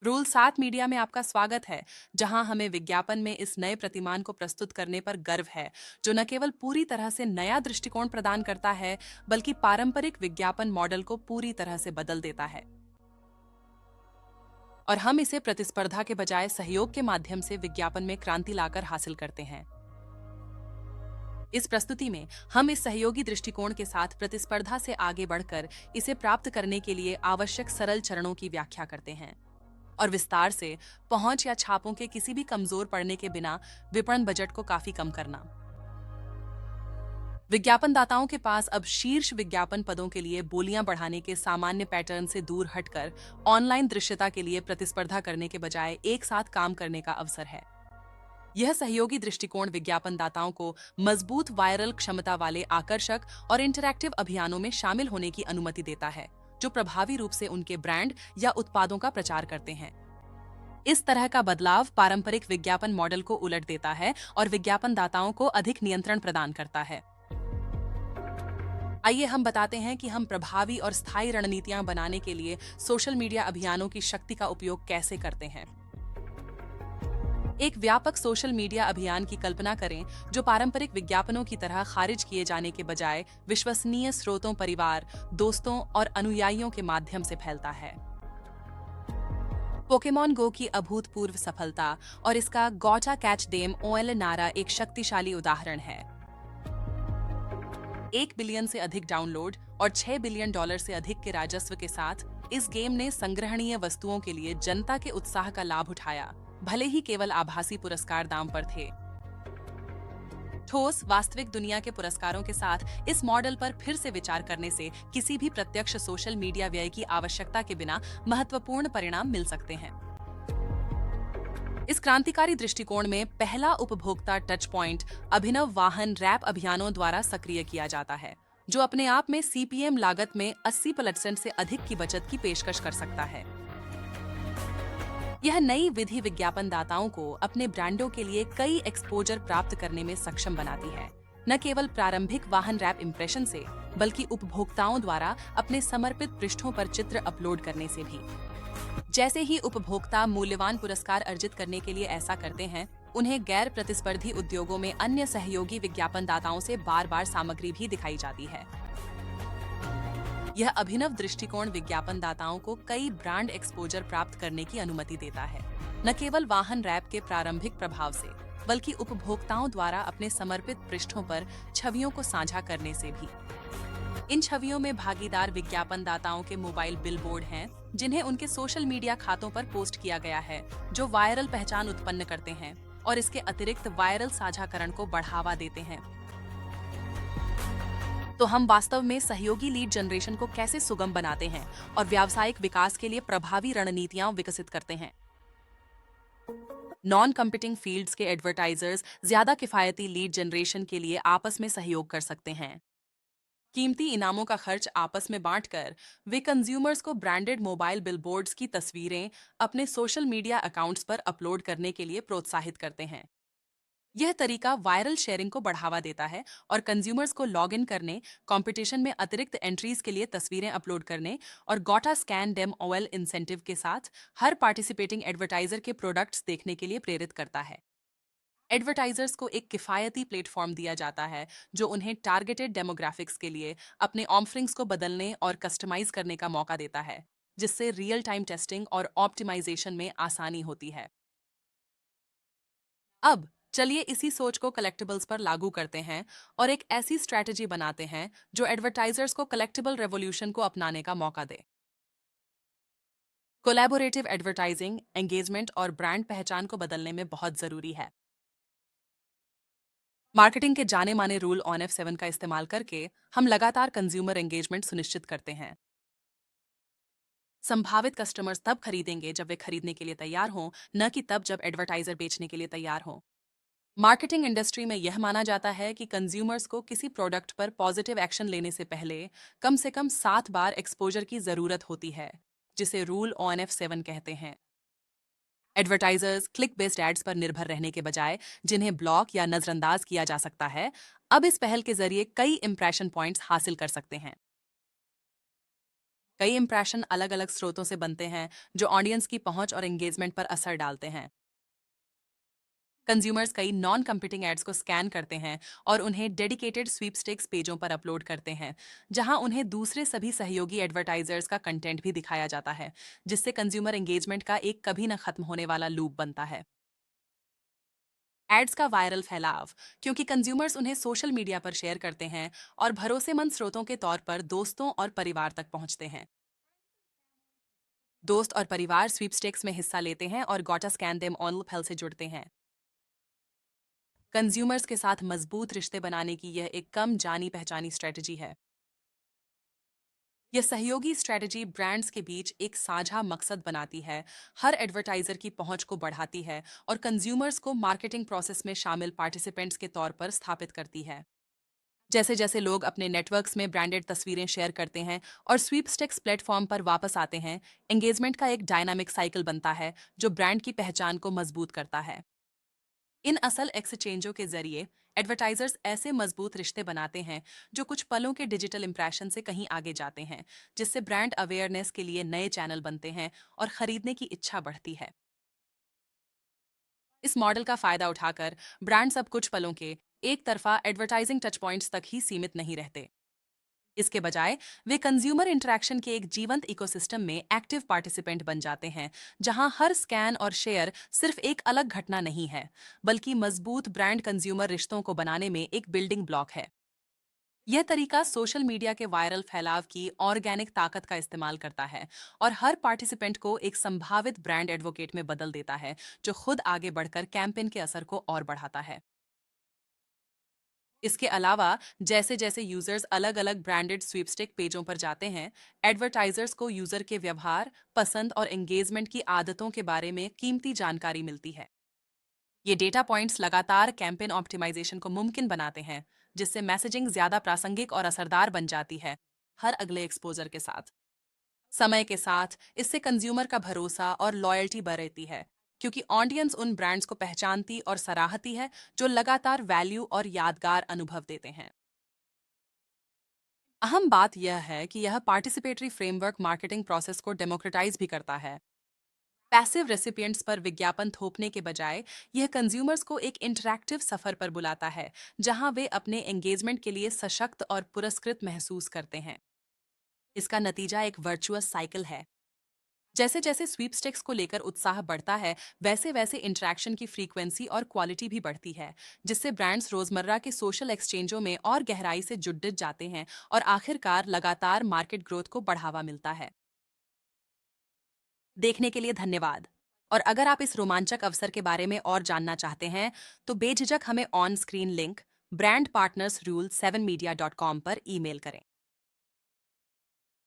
Rule 7 media में आपका स्वागत है, जहां हमें विज्ञापन में इस नए प्रतिमान को प्रस्तुत करने पर गर्व है, जो न केवल पूरी तरह से नया दृष्टिकोण प्रदान करता है, बल्कि पारंपरिक विज्ञापन मॉडल को पूरी तरह से बदल देता है। और हम इसे प्रतिस्पर्धा के बजाय सहयोग के माध्यम से विज्ञापन में क्रांति लाकर हासिल करते हैं। इस प्रस्तुति में हम इस सहयोगी दृष्टिकोण के साथ प्रतिस्पर्धा से आगे बढ़कर इसे प्राप्त करने के लिए आवश्यक सरल चरणों की व्याख्या करते हैं और विस्तार से पहुंच या छापों के किसी भी कमजोर पड़ने के बिना विपणन बजट को काफी कम करना। विज्ञापनदाताओं के पास अब शीर्ष विज्ञापन पदों के लिए बोलियां बढ़ाने के सामान्य पैटर्न से दूर हटकर ऑनलाइन दृश्यता के लिए प्रतिस्पर्धा करने के बजाय एक साथ काम करने का अवसर है। यह सहयोगी दृष्टिकोण विज्ञापनदाताओं को मजबूत वायरल क्षमता वाले आकर्षक और इंटरैक्टिव अभियानों में शामिल होने की अनुमति देता है, जो प्रभावी रूप से उनके ब्रांड या उत्पादों का प्रचार करते हैं। इस तरह का बदलाव पारंपरिक विज्ञापन मॉडल को उलट देता है और विज्ञापनदाताओं को अधिक नियंत्रण प्रदान करता है। आइए हम बताते हैं कि हम प्रभावी और स्थायी रणनीतियां बनाने के लिए सोशल मीडिया अभियानों की शक्ति का उपयोग कैसे करते हैं। एक व्यापक सोशल मीडिया अभियान की कल्पना करें, जो पारंपरिक विज्ञापनों की तरह खारिज किए जाने के बजाय विश्वसनीय स्रोतों, परिवार, दोस्तों और अनुयायियों के माध्यम से फैलता है। पोकेमॉन गो की अभूतपूर्व सफलता और इसका गॉटा कैच देम ओएल नारा एक शक्तिशाली उदाहरण है। 1 बिलियन से अधिक डाउनलोड और $6 बिलियन से अधिक के राजस्व के साथ इस गेम ने संग्रहणीय वस्तुओं के लिए जनता के उत्साह का लाभ उठाया, भले ही केवल आभासी पुरस्कार दाम पर थे। ठोस वास्तविक दुनिया के पुरस्कारों के साथ इस मॉडल पर फिर से विचार करने से किसी भी प्रत्यक्ष सोशल मीडिया व्यय की आवश्यकता के बिना महत्वपूर्ण परिणाम मिल सकते हैं। इस क्रांतिकारी दृष्टिकोण में पहला उपभोक्ता टच पॉइंट अभिनव वाहन रैप अभियानों द्वारा सक्रिय किया जाता है, जो अपने आप में सीपीएम लागत में 80% से अधिक की बचत की पेशकश कर सकता है। यह नई विधि विज्ञापनदाताओं को अपने ब्रांडों के लिए कई एक्सपोजर प्राप्त करने में सक्षम बनाती है, न केवल प्रारंभिक वाहन रैप इंप्रेशन से, बल्कि उपभोक्ताओं द्वारा अपने समर्पित पृष्ठों पर चित्र अपलोड करने से भी। जैसे ही उपभोक्ता मूल्यवान पुरस्कार अर्जित करने के लिए ऐसा करते हैं, उन्हें गैर प्रतिस्पर्धी उद्योगों में अन्य सहयोगी विज्ञापनदाताओं से बार-बार सामग्री भी दिखाई जाती है। यह अभिनव दृष्टिकोण विज्ञापनदाताओं को कई ब्रांड एक्सपोजर प्राप्त करने की अनुमति देता है, न केवल वाहन रैप के प्रारंभिक प्रभाव से, बल्कि उपभोक्ताओं द्वारा अपने समर्पित पृष्ठों पर छवियों को साझा करने से भी। इन छवियों में भागीदार विज्ञापनदाताओं के मोबाइल बिलबोर्ड हैं, जिन्हें उनके सोशल मीडिया खातों पर पोस्ट किया गया है, जो वायरल पहचान उत्पन्न करते हैं और इसके अतिरिक्त वायरल साझाकरण को बढ़ावा देते हैं। तो हम वास्तव में सहयोगी लीड जनरेशन को कैसे सुगम बनाते हैं और व्यावसायिक विकास के लिए प्रभावी रणनीतियां विकसित करते हैं। नॉन कंपीटिंग फील्ड्स के एडवर्टाइजर्स ज्यादा किफायती लीड जनरेशन के लिए आपस में सहयोग कर सकते हैं। कीमती इनामों का खर्च आपस में बांटकर वे कंज्यूमर्स को ब्रांडेड मोबाइल बिलबोर्ड्स की तस्वीरें अपने सोशल मीडिया अकाउंट्स पर अपलोड करने के लिए प्रोत्साहित करते हैं। यह तरीका वायरल शेयरिंग को बढ़ावा देता है और कंज्यूमर्स को लॉग इन करने, कंपटीशन में अतिरिक्त एंट्रीज के लिए तस्वीरें अपलोड करने और गोटा स्कैन डेम ओएल इंसेंटिव के साथ हर पार्टिसिपेटिंग एडवर्टाइजर के प्रोडक्ट्स देखने के लिए प्रेरित करता है। एडवर्टाइजर्स को एक किफायती प्लेटफॉर्म दिया जाता है, जो उन्हें टारगेटेड डेमोग्राफिक्स के लिए अपने ऑफरिंग्स को बदलने और कस्टमाइज करने का मौका देता है, जिससे रियल टाइम टेस्टिंग और ऑप्टिमाइजेशन में आसानी होती है। अब चलिए इसी सोच को कलेक्टिबल्स पर लागू करते हैं और एक ऐसी स्ट्रैटेजी बनाते हैं जो एडवर्टाइजर्स को कलेक्टिबल रेवोल्यूशन को अपनाने का मौका दे। कोलैबोरेटिव एडवर्टाइजिंग एंगेजमेंट और ब्रांड पहचान को बदलने में बहुत जरूरी है। मार्केटिंग के जाने माने रूल ऑन F7 का इस्तेमाल करके हम लगातार कंज्यूमर एंगेजमेंट सुनिश्चित करते हैं। संभावित कस्टमर्स तब खरीदेंगे जब वे खरीदने के लिए तैयार हों, न कि तब जब एडवर्टाइजर बेचने के लिए तैयार हों। मार्केटिंग इंडस्ट्री में यह माना जाता है कि कंज्यूमर्स को किसी प्रोडक्ट पर पॉजिटिव एक्शन लेने से पहले कम से कम 7 बार एक्सपोजर की जरूरत होती है, जिसे रूल ऑन F7 कहते हैं। एडवर्टाइजर्स क्लिक बेस्ड एड्स पर निर्भर रहने के बजाय, जिन्हें ब्लॉक या नजरअंदाज किया जा सकता है, अब इस पहल के जरिए कई इंप्रेशन पॉइंट्स हासिल कर सकते हैं। कई इंप्रेशन अलग-अलग स्रोतों से बनते हैं, जो ऑडियंस की पहुंच और एंगेजमेंट पर असर डालते हैं। कंज्यूमर्स कई नॉन कंपीटिंग एड्स को स्कैन करते हैं और उन्हें डेडिकेटेड स्वीपस्टेक्स पेजों पर अपलोड करते हैं, जहां उन्हें दूसरे सभी सहयोगी एडवर्टाइजर्स का कंटेंट भी दिखाया जाता है, जिससे कंज्यूमर एंगेजमेंट का एक कभी न खत्म होने वाला लूप बनता है। एड्स का वायरल फैलाव, क्योंकि कंज्यूमर्स उन्हें सोशल मीडिया पर शेयर करते हैं और भरोसेमंद स्रोतों के तौर पर दोस्तों और परिवार तक पहुंचते हैं। दोस्त और परिवार स्वीपस्टेक्स में हिस्सा लेते हैं और गोटा स्कैन देम ऑन लुपहेल से जुड़ते हैं। कंज्यूमर्स के साथ मजबूत रिश्ते बनाने की यह एक कम जानी पहचानी स्ट्रेटजी है। यह सहयोगी स्ट्रेटजी ब्रांड्स के बीच एक साझा मकसद बनाती है, हर एडवर्टाइजर की पहुंच को बढ़ाती है और कंज्यूमर्स को मार्केटिंग प्रोसेस में शामिल पार्टिसिपेंट्स के तौर पर स्थापित करती है। जैसे जैसे लोग अपने नेटवर्क्स में ब्रांडेड तस्वीरें शेयर करते हैं और स्वीपस्टेक्स प्लेटफॉर्म पर वापस आते हैं, एंगेजमेंट का एक डायनामिक साइकिल बनता है, जो ब्रांड की पहचान को मजबूत करता है। इन असल एक्सचेंजों के जरिए एडवर्टाइजर्स ऐसे मजबूत रिश्ते बनाते हैं, जो कुछ पलों के डिजिटल इंप्रेशन से कहीं आगे जाते हैं, जिससे ब्रांड अवेयरनेस के लिए नए चैनल बनते हैं और खरीदने की इच्छा बढ़ती है। इस मॉडल का फायदा उठाकर ब्रांड्स अब कुछ पलों के एक तरफा एडवर्टाइजिंग टच पॉइंट्स तक ही सीमित नहीं रहते। इसके बजाय वे कंज्यूमर इंटरैक्शन के एक जीवंत इकोसिस्टम में एक्टिव पार्टिसिपेंट बन जाते हैं, जहां हर स्कैन और शेयर सिर्फ एक अलग घटना नहीं है, बल्कि मजबूत ब्रांड कंज्यूमर रिश्तों को बनाने में एक बिल्डिंग ब्लॉक है। यह तरीका सोशल मीडिया के वायरल फैलाव की ऑर्गेनिक ताकत का इस्तेमाल करता है और हर पार्टिसिपेंट को एक संभावित ब्रांड एडवोकेट में बदल देता है, जो खुद आगे बढ़कर कैंपेन के असर को और बढ़ाता है। इसके अलावा जैसे जैसे यूजर्स अलग अलग ब्रांडेड स्वीपस्टिक पेजों पर जाते हैं, एडवर्टाइजर्स को यूजर के व्यवहार, पसंद और एंगेजमेंट की आदतों के बारे में कीमती जानकारी मिलती है। ये डेटा पॉइंट्स लगातार कैंपेन ऑप्टिमाइजेशन को मुमकिन बनाते हैं, जिससे मैसेजिंग ज्यादा प्रासंगिक और असरदार बन जाती है, हर अगले एक्सपोजर के साथ। समय के साथ इससे कंज्यूमर का भरोसा और लॉयल्टी बढ़ती है, क्योंकि ऑडियंस उन ब्रांड्स को पहचानती और सराहती है, जो लगातार वैल्यू और यादगार अनुभव देते हैं। अहम बात यह है कि यह पार्टिसिपेटरी फ्रेमवर्क मार्केटिंग प्रोसेस को डेमोक्रेटाइज भी करता है। पैसिव रेसिपिएंट्स पर विज्ञापन थोपने के बजाय यह कंज्यूमर्स को एक इंटरैक्टिव सफर पर बुलाता है, जहां वे अपने एंगेजमेंट के लिए सशक्त और पुरस्कृत महसूस करते हैं। इसका नतीजा एक वर्चुअस साइकिल है। जैसे जैसे स्वीपस्टिक्स को लेकर उत्साह बढ़ता है, वैसे वैसे इंटरैक्शन की फ्रीक्वेंसी और क्वालिटी भी बढ़ती है, जिससे ब्रांड्स रोजमर्रा के सोशल एक्सचेंजों में और गहराई से जुड़ जाते हैं और आखिरकार लगातार मार्केट ग्रोथ को बढ़ावा मिलता है। देखने के लिए धन्यवाद। और अगर आप इस रोमांचक अवसर के बारे में और जानना चाहते हैं, तो बेझिझक हमें ऑन स्क्रीन लिंक brandpartnersrule7media.com पर ईमेल करें।